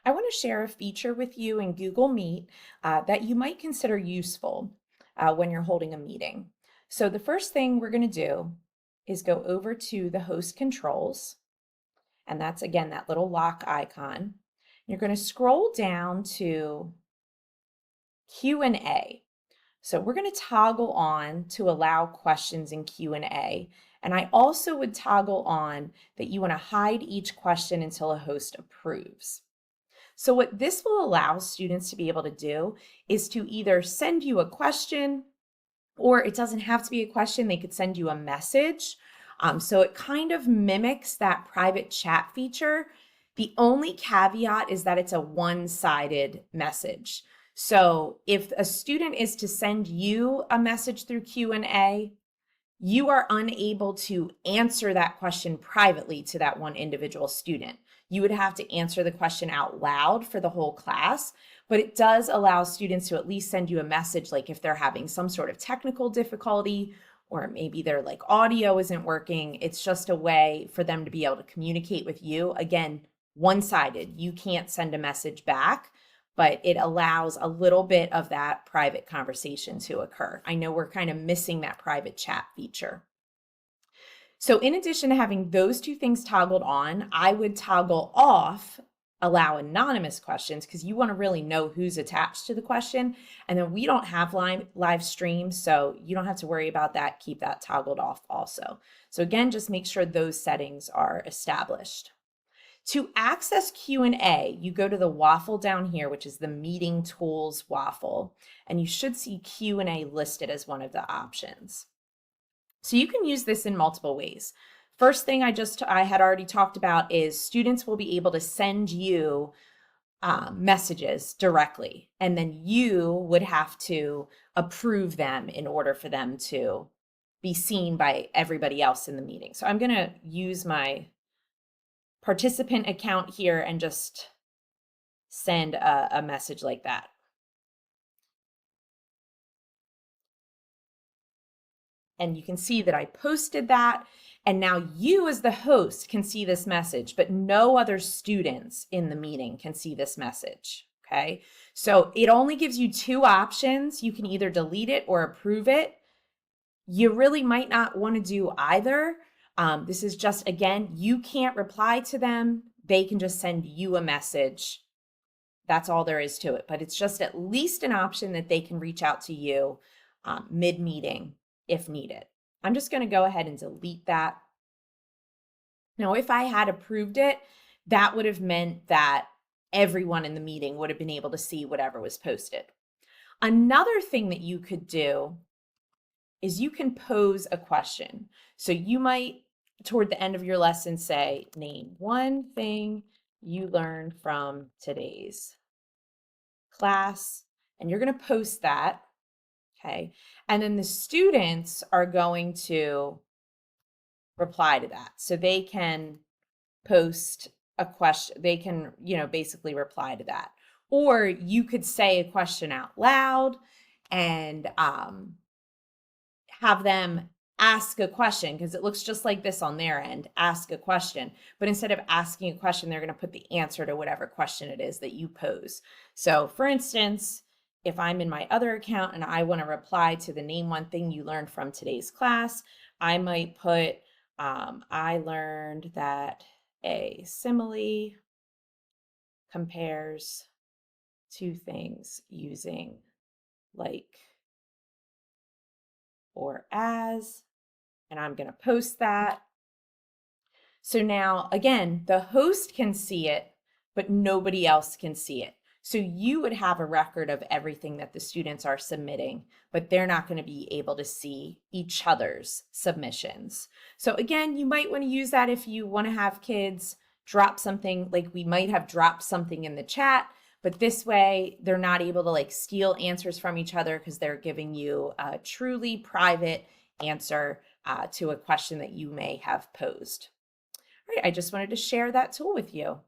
I want to share a feature with you in Google Meet that you might consider useful when you're holding a meeting. So the first thing we're going to do is go over to the host controls, and that's again that little lock icon. You're going to scroll down to Q&A. So we're going to toggle on to allow questions in Q&A. And I also would toggle on that you want to hide each question until a host approves. So what this will allow students to be able to do is to either send you a question, or it doesn't have to be a question, they could send you a message. So it kind of mimics that private chat feature. The only caveat is that it's a one-sided message. So if a student is to send you a message through Q&A, you are unable to answer that question privately to that one individual student. You would have to answer the question out loud for the whole class, but it does allow students to at least send you a message, like if they're having some sort of technical difficulty, or maybe their like audio isn't working. It's just a way for them to be able to communicate with you. Again, one-sided. You can't send a message back, but it allows a little bit of that private conversation to occur. I know we're kind of missing that private chat feature. So in addition to having those two things toggled on, I would toggle off allow anonymous questions, because you want to really know who's attached to the question. And then we don't have live streams, so you don't have to worry about that. Keep that toggled off also. So again, just make sure those settings are established. To access Q&A, you go to the waffle down here, which is the Meeting Tools waffle, and you should see Q&A listed as one of the options. So you can use this in multiple ways. First thing I had already talked about is students will be able to send you messages directly, and then you would have to approve them in order for them to be seen by everybody else in the meeting. So I'm going to use my participant account here and just send a message like that. And you can see that I posted that. And now you as the host can see this message, but no other students in the meeting can see this message. Okay. So it only gives you two options. You can either delete it or approve it. You really might not want to do either. This is just, again, you can't reply to them. They can just send you a message. That's all there is to it. But it's just at least an option that they can reach out to you mid-meeting if needed. I'm just going to go ahead and delete that. Now, if I had approved it, that would have meant that everyone in the meeting would have been able to see whatever was posted. Another thing that you could do is you can pose a question. So you might, toward the end of your lesson, say, name one thing you learned from today's class, and you're going to post that. Okay. And then the students are going to reply to that. So they can post a question. They can, basically reply to that. Or you could say a question out loud and have them ask a question, because it looks just like this on their end, ask a question. But instead of asking a question, they're going to put the answer to whatever question it is that you pose. So for instance, if I'm in my other account and I want to reply to the name one thing you learned from today's class, I might put, I learned that a simile compares two things using like or as, and I'm going to post that. So now, again, the host can see it, but nobody else can see it. So you would have a record of everything that the students are submitting, but they're not going to be able to see each other's submissions. So again, you might want to use that if you want to have kids drop something, like we might have dropped something in the chat, but this way they're not able to like steal answers from each other, because they're giving you a truly private answer to a question that you may have posed. All right, I just wanted to share that tool with you.